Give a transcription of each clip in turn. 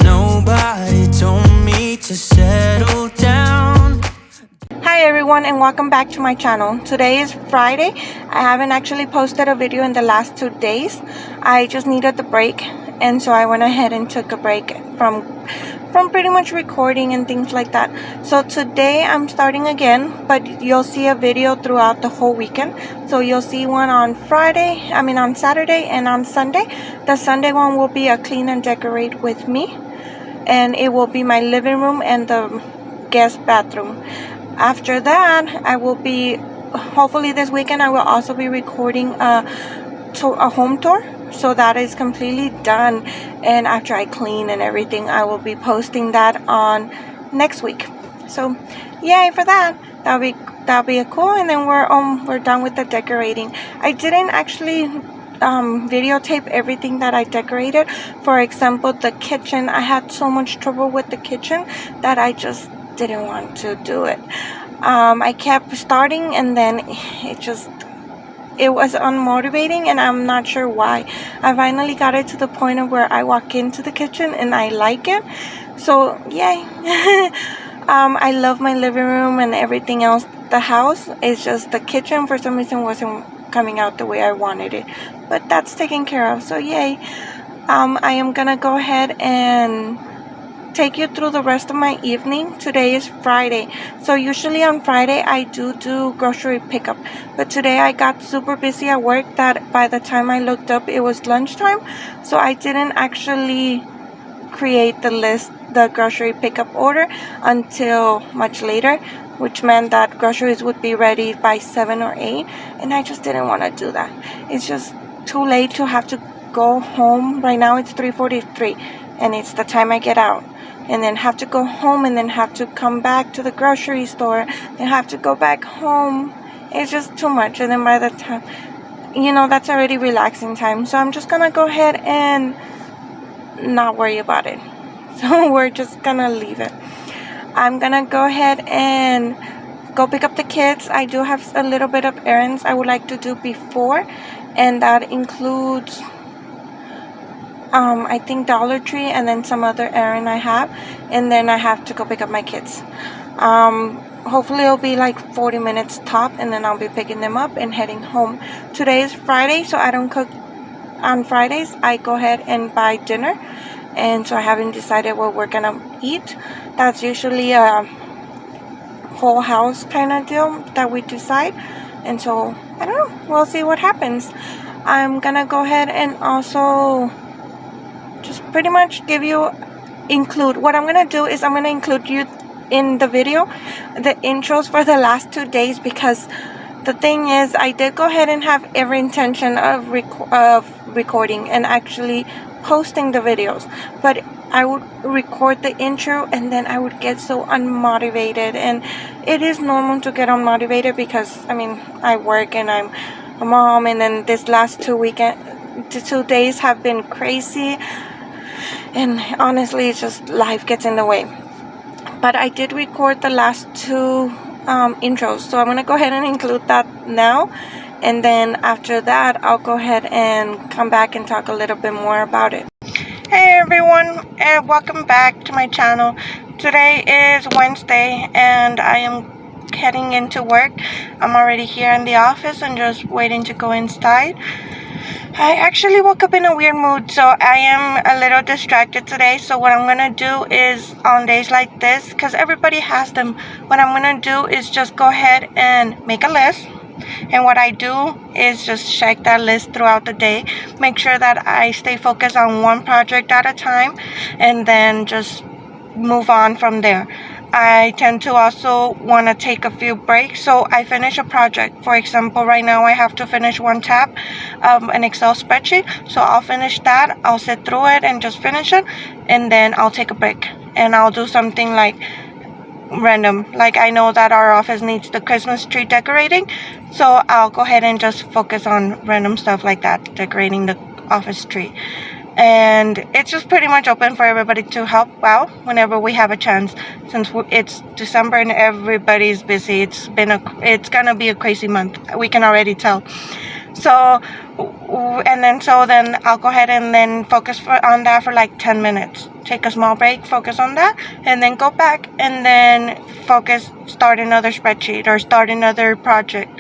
Nobody told me to settle down. Hi everyone and welcome back to my channel. Today is Friday. I haven't actually posted a video in the last 2 days. I just needed the break, and so I went ahead and took a break from pretty much recording and things like that. So today I'm starting again, but you'll see a video throughout the whole weekend. So you'll see one on Saturday and on Sunday. The Sunday one will be a clean and decorate with me, and it will be my living room and the guest bathroom. After that, I will be, hopefully this weekend, I will also be recording a home tour. So that is completely done. And after I clean and everything, I will be posting that on next week. So yay for that. That'll be cool. And then we're done with the decorating. I didn't actually videotape everything that I decorated. For example, the kitchen. I had so much trouble with the kitchen that I just didn't want to do it. I kept starting, and then it was unmotivating, and I'm not sure why. I finally got it to the point of where I walk into the kitchen and I like it. So yay. I love my living room and everything else. The house is just the kitchen for some reason wasn't coming out the way I wanted it, but that's taken care of, so yay. I am gonna go ahead and take you through the rest of my evening. Today is Friday, so usually on Friday I do grocery pickup, but today I got super busy at work that by the time I looked up it was lunchtime, so I didn't actually create the grocery pickup order until much later, which meant that groceries would be ready by 7 or 8, and I just didn't want to do that. It's just too late to have to go home. Right now it's 3:43 and it's the time I get out, and then have to go home, and then have to come back to the grocery store, and have to go back home. It's just too much. And then by the time, that's already relaxing time. So I'm just gonna go ahead and not worry about it. So we're just gonna leave it. I'm gonna go ahead and go pick up the kids. I do have a little bit of errands I would like to do before, and that includes I think Dollar Tree, and then some other errand I have, and then I have to go pick up my kids. Hopefully it'll be like 40 minutes top, and then I'll be picking them up and heading home. Today is Friday, so I don't cook on Fridays. I go ahead and buy dinner, and so I haven't decided what we're gonna eat. That's usually a whole house kind of deal that we decide, and so I don't know, we'll see what happens. I'm gonna go ahead and also just pretty much what I'm gonna do is I'm gonna include you in the video, the intros for the last 2 days, because the thing is, I did go ahead and have every intention of recording and actually posting the videos, but I would record the intro and then I would get so unmotivated, and it is normal to get unmotivated because I work and I'm a mom, and then this last 2 days have been crazy, and honestly it's just life gets in the way. But I did record the last 2 intros, so I'm gonna go ahead and include that now, and then after that I'll go ahead and come back and talk a little bit more about it. Hey everyone, and welcome back to my channel. Today is Wednesday and I am heading into work. I'm already here in the office and just waiting to go inside. I actually woke up in a weird mood, so I am a little distracted today. So what I'm gonna do is, on days like this, because everybody has them, what I'm gonna do is just go ahead and make a list. And what I do is just check that list throughout the day, make sure that I stay focused on one project at a time, and then just move on from there. I tend to also want to take a few breaks, so I finish a project. For example, right now I have to finish one tab of an Excel spreadsheet, so I'll finish that, I'll sit through it and just finish it, and then I'll take a break and I'll do something like random. Like, I know that our office needs the Christmas tree decorating, so I'll go ahead and just focus on random stuff like that, decorating the office tree. And it's just pretty much open for everybody to help out whenever we have a chance, since it's December and everybody's busy. It's gonna be a crazy month, we can already tell. So And then I'll go ahead and then focus on that for like 10 minutes. Take a small break, focus on that, and then go back and then start another spreadsheet or start another project.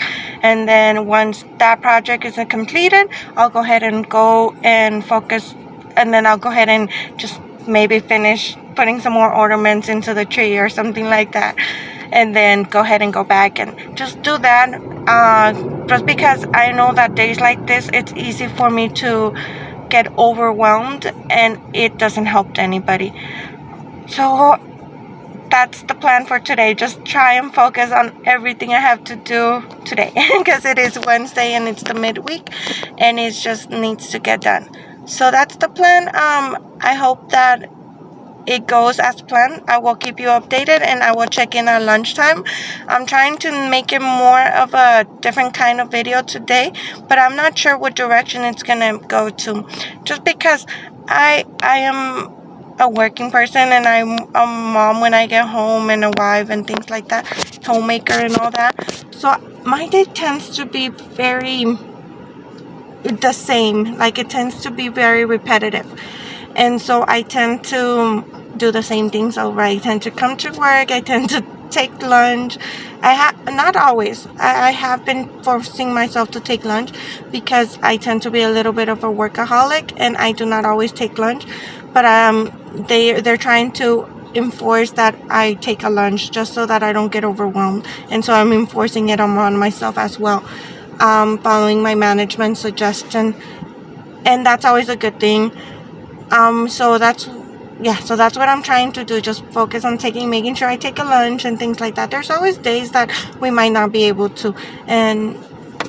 And then once that project is completed, I'll go ahead and go and focus, and then I'll go ahead and just maybe finish putting some more ornaments into the tree or something like that. And then go ahead and go back and just do that. Just because I know that days like this, it's easy for me to get overwhelmed, and it doesn't help anybody. So that's the plan for today. Just try and focus on everything I have to do today, because it is Wednesday and it's the midweek, and it just needs to get done. So that's the plan. I hope that it goes as planned. I will keep you updated, and I will check in at lunchtime. I'm trying to make it more of a different kind of video today, but I'm not sure what direction it's gonna go to, just because I am a working person, and I'm a mom when I get home, and a wife and things like that, homemaker and all that. So my day tends to be very the same. Like, it tends to be very repetitive, and so I tend to do the same things over. I tend to come to work, I tend to take lunch. Not always. I have been forcing myself to take lunch, because I tend to be a little bit of a workaholic, and I do not always take lunch. But they're trying to enforce that I take a lunch, just so that I don't get overwhelmed, and so I'm enforcing it on myself as well, following my management suggestion, and that's always a good thing. So that's what I'm trying to do. Just focus on making sure I take a lunch and things like that. There's always days that we might not be able to, and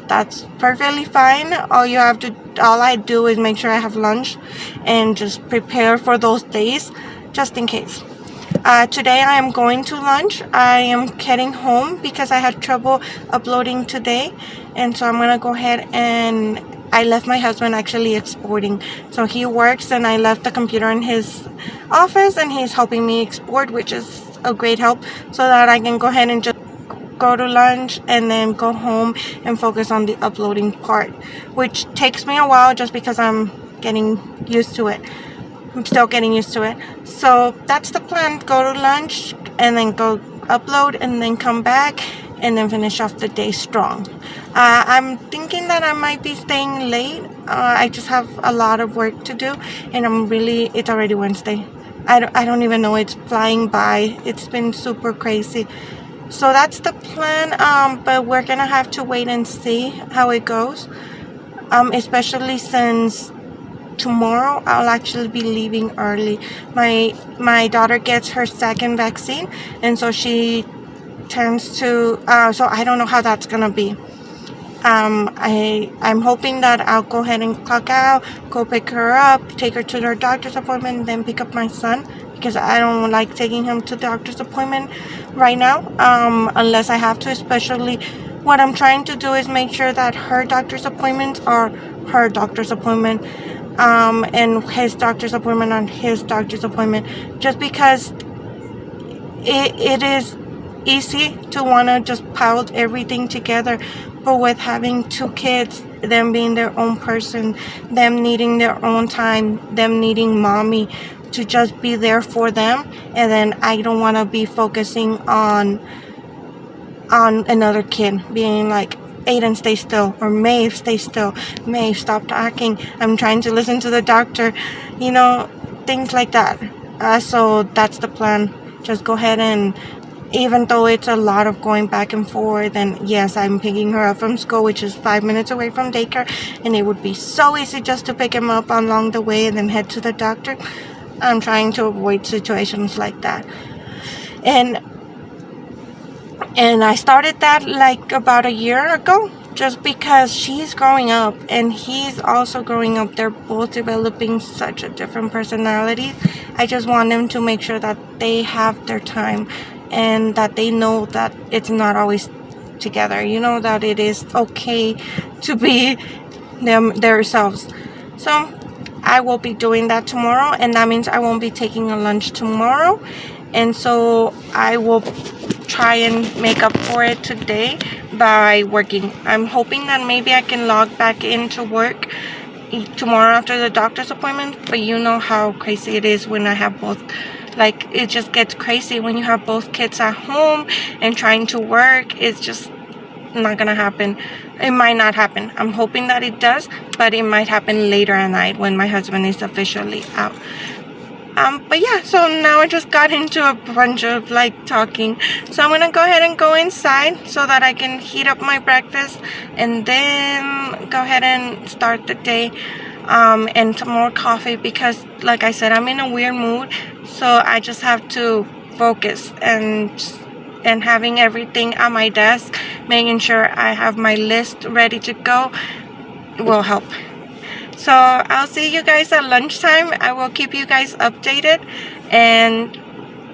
that's perfectly fine. All I do is make sure I have lunch and just prepare for those days, just in case. Today I am going to lunch. I am heading home because I had trouble uploading today, and so I'm gonna go ahead and I left my husband actually exporting. So he works, and I left the computer in his office, and he's helping me export, which is a great help, so that I can go ahead and just go to lunch and then go home and focus on the uploading part, which takes me a while, just because I'm getting used to it. I'm still getting used to it. So that's the plan. Go to lunch and then go upload, and then come back and then finish off the day strong. I'm thinking that I might be staying late. I just have a lot of work to do, and it's already Wednesday. I don't even know, it's flying by. It's been super crazy. So that's the plan, but we're gonna have to wait and see how it goes, especially since tomorrow I'll actually be leaving early. My daughter gets her second vaccine, and so she tends to, so I don't know how that's gonna be. I'm hoping that I'll go ahead and clock out, go pick her up, take her to her doctor's appointment, then pick up my son, because I don't like taking him to the doctor's appointment right now, unless I have to. Especially, what I'm trying to do is make sure that her doctor's appointments are her doctor's appointment, and his doctor's appointment on his doctor's appointment, just because it is easy to want to just pile everything together. But with having two kids, them being their own person, them needing their own time, them needing mommy to just be there for them, and then I don't want to be focusing on another kid, being like, Aiden, stay still, or Maeve, stay still, Maeve, stop talking, I'm trying to listen to the doctor, things like that. So that's the plan. Just go ahead, and even though it's a lot of going back and forth, and yes, I'm picking her up from school, which is 5 minutes away from daycare, and it would be so easy just to pick him up along the way and then head to the doctor. I'm trying to avoid situations like that. And I started that like about a year ago, just because she's growing up and he's also growing up. They're both developing such a different personality. I just want them to make sure that they have their time, and that they know that it's not always together, that it is okay to be themselves. So I will be doing that tomorrow, and that means I won't be taking a lunch tomorrow, and so I will try and make up for it today by working. I'm hoping that maybe I can log back into work tomorrow after the doctor's appointment, but you know how crazy it is when I have both. Like, it just gets crazy when you have both kids at home and trying to work. It's just not gonna happen. It might not happen. I'm hoping that it does, but it might happen later at night when my husband is officially out. But yeah, so now I just got into a bunch of like talking, so I'm gonna go ahead and go inside so that I can heat up my breakfast and then go ahead and start the day, and some more coffee, because like I said, I'm in a weird mood, so I just have to focus, and having everything on my desk, making sure I have my list ready to go, will help. So I'll see you guys at lunchtime. I will keep you guys updated, and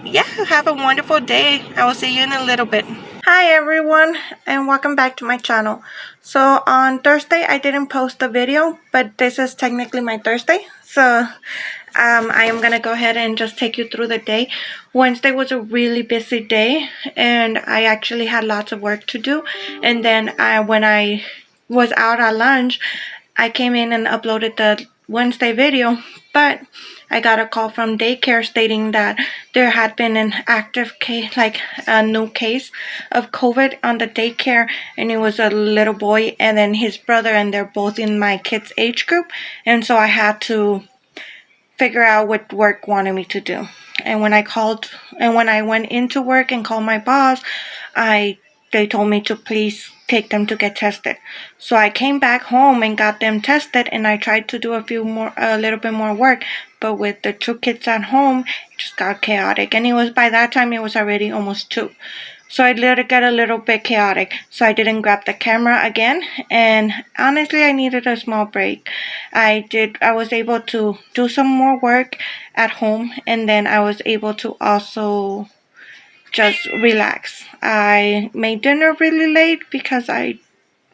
yeah, have a wonderful day. I will see you in a little bit. Hi everyone, and welcome back to my channel. So on Thursday I didn't post a video, but this is technically my Thursday, so I am gonna go ahead and just take you through the day. Wednesday was a really busy day, and I actually had lots of work to do. And then when I was out at lunch, I came in and uploaded the Wednesday video, but I got a call from daycare stating that there had been an active case, like a new case of COVID on the daycare, and it was a little boy and then his brother, and they're both in my kids' age group, and so I had to figure out what work wanted me to do. And when I went into work and called my boss, they told me to please take them to get tested. So I came back home and got them tested, and I tried to do a little bit more work, but with the two kids at home, it just got chaotic. And by that time it was already almost 2. So I let it get a little bit chaotic. So I didn't grab the camera again, and honestly I needed a small break. I was able to do some more work at home, and then I was able to also just relax. I made dinner really late because I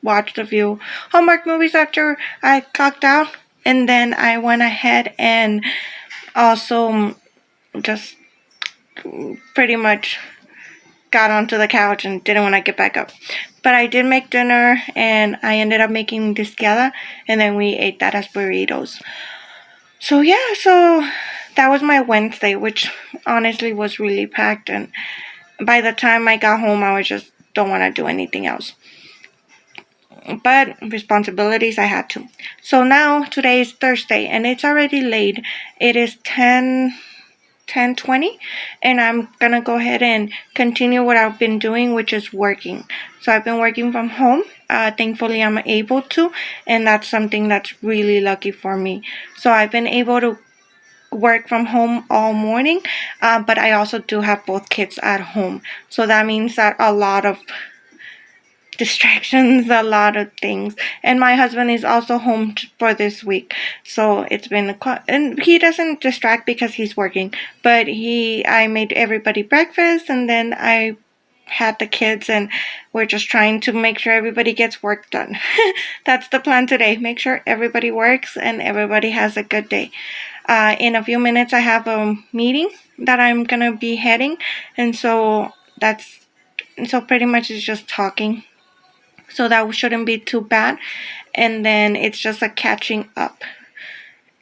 watched a few Hallmark movies after I clocked out, and then I went ahead and also just pretty much got onto the couch and didn't want to get back up. But I did make dinner, and I ended up making disqueada, and then we ate that as burritos. So yeah, so that was my Wednesday, which honestly was really packed, and by the time I got home, I was just don't want to do anything else. But responsibilities, I had to. So now today is Thursday, and it's already late. It is 10:20, and I'm gonna go ahead and continue what I've been doing, which is working. So I've been working from home. Thankfully I'm able to, and that's something that's really lucky for me. So I've been able to work from home all morning, but I also do have both kids at home, so that means that a lot of distractions, a lot of things. And my husband is also home for this week, so it's been and he doesn't distract because he's working, but I made everybody breakfast, and then I had the kids, and we're just trying to make sure everybody gets work done. That's the plan today, make sure everybody works and everybody has a good day. In a few minutes I have a meeting that I'm gonna be heading, and so pretty much it's just talking, so that shouldn't be too bad. And then it's just a catching up,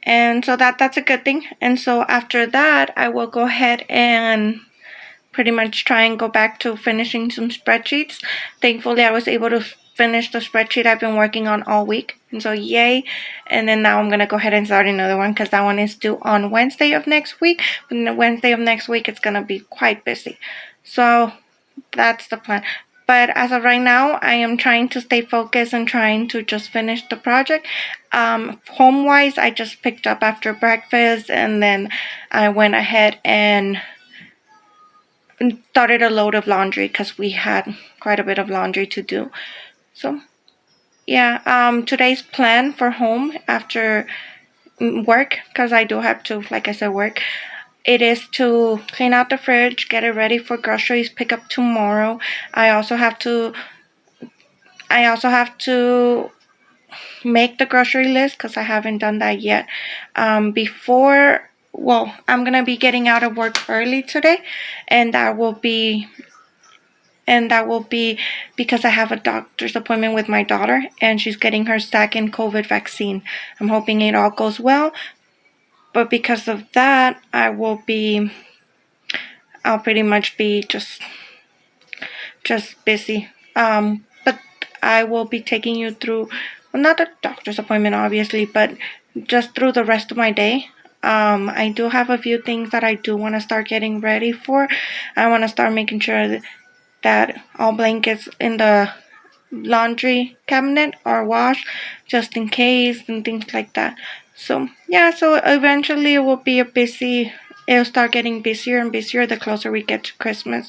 and so that's a good thing. And so after that I will go ahead and pretty much try and go back to finishing some spreadsheets. Thankfully I was able to finish the spreadsheet I've been working on all week, and so yay. And then now I'm gonna go ahead and start another one, because that one is due on Wednesday of next week. But on the Wednesday of next week it's gonna be quite busy, so that's the plan. But as of right now, I am trying to stay focused and trying to just finish the project. Home-wise, I just picked up after breakfast, and then I went ahead and started a load of laundry because we had quite a bit of laundry to do. So yeah, today's plan for home after work, because I do have to, like I said, work. It is to clean out the fridge, get it ready for groceries pick up tomorrow. I also have to make the grocery list, because I haven't done that yet. I'm gonna be getting out of work early today, and that will be and that will be because I have a doctor's appointment with my daughter, and she's getting her second COVID vaccine. I'm hoping it all goes well, but because of that, I'll pretty much be just busy. But I will be taking you through, well, not a doctor's appointment, obviously, but just through the rest of my day. I do have a few things that I do want to start getting ready for. I want to start making sure that all blankets in the laundry cabinet are washed, just in case, and things like that. So yeah, so eventually it'll start getting busier and busier the closer we get to Christmas.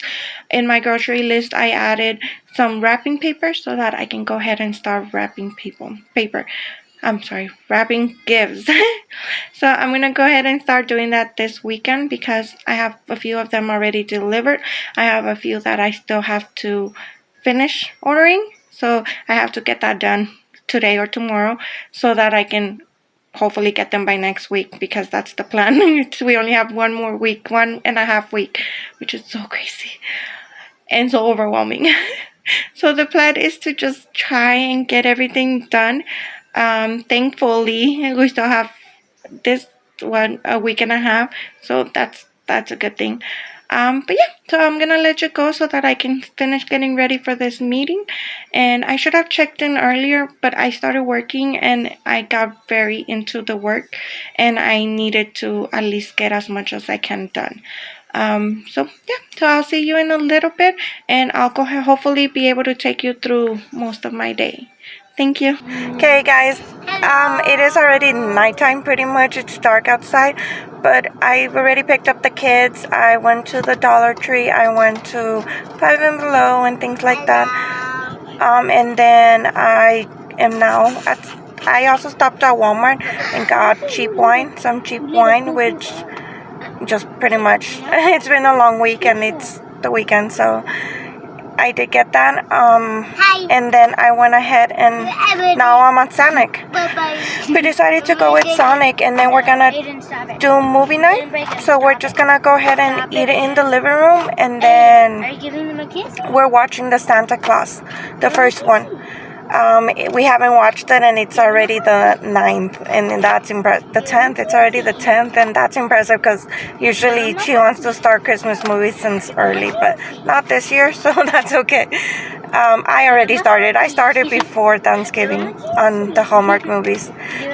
In my grocery list, I added some wrapping paper so that I can go ahead and start wrapping wrapping gifts. So I'm gonna go ahead and start doing that this weekend because I have a few of them already delivered. I have a few that I still have to finish ordering, so I have to get that done today or tomorrow so that I can hopefully get them by next week, because that's the plan. We only have 1.5 week, which is so crazy and so overwhelming. So the plan is to just try and get everything done. Thankfully, we still have this a week and a half, so that's a good thing. But yeah, so I'm gonna let you go so that I can finish getting ready for this meeting. And I should have checked in earlier, but I started working and I got very into the work, and I needed to at least get as much as I can done. So yeah, so I'll see you in a little bit, and I'll go ahead, hopefully be able to take you through most of my day. Thank you. Okay, guys, it is already nighttime pretty much. It's dark outside, but I've already picked up the kids. I went to the Dollar Tree. I went to Five and Below and things like that. And then I am now I also stopped at Walmart and got some cheap wine, which just pretty much, it's been a long week and it's the weekend, so I did get that. And then I went ahead and now I'm on Sonic. We decided to go with Sonic, and then we're gonna do movie night. So we're just gonna go ahead and eat it in the living room, and then we're watching the Santa Claus, the first one. We haven't watched it, and it's already the 9th, and that's impressive. The 10th, it's already the 10th, and that's impressive because usually she wants to start Christmas movies since early, but not this year, so that's okay. I already started. I started before Thanksgiving on the Hallmark movies.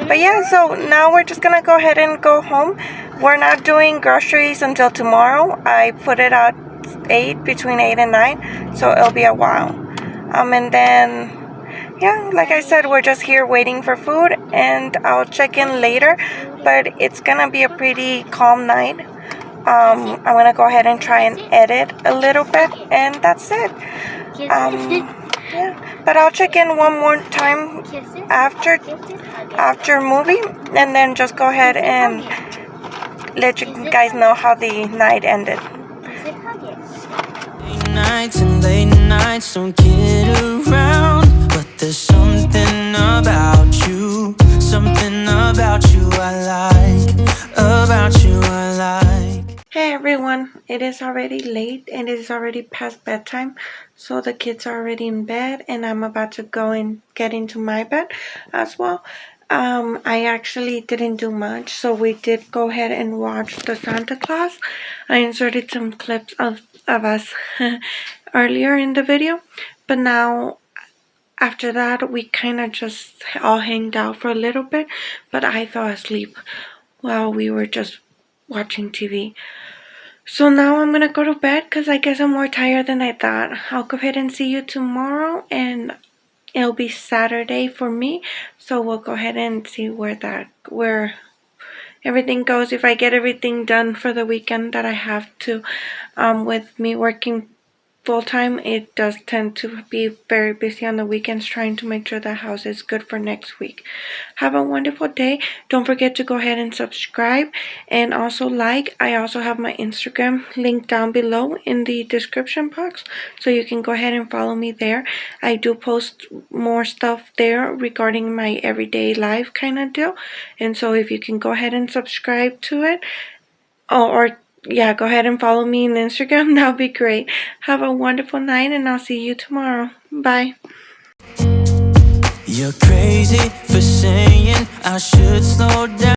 But yeah, so now we're just gonna go ahead and go home. We're not doing groceries until tomorrow. I put it at between 8 and 9, so it'll be a while. And then yeah, like I said, we're just here waiting for food, and I'll check in later, but it's gonna be a pretty calm night. I'm gonna go ahead and try and edit a little bit, and that's it. Yeah, but I'll check in one more time after movie, and then just go ahead and let you guys know how the night ended. Late nights don't get around, but there's something about you I like. Hey everyone, it is already late and it is already past bedtime, so the kids are already in bed and I'm about to go and get into my bed as well. I actually didn't do much, so we did go ahead and watch the Santa Claus. I inserted some clips of us earlier in the video, but now after that we kind of just all hanged out for a little bit, but I fell asleep while we were just watching TV. So now I'm gonna go to bed because I guess I'm more tired than I thought. I'll go ahead and see you tomorrow, and it'll be Saturday for me, so we'll go ahead and see where everything goes, if I get everything done for the weekend that I have to. With me working full-time, it does tend to be very busy on the weekends trying to make sure the house is good for next week. Have a wonderful day. Don't forget to go ahead and subscribe and also like. I also have my Instagram linked down below in the description box, so you can go ahead and follow me there. I do post more stuff there regarding my everyday life kind of deal, and so if you can go ahead and subscribe to it, or yeah, go ahead and follow me on Instagram. That would be great. Have a wonderful night, and I'll see you tomorrow. Bye. You're crazy for saying I should slow down.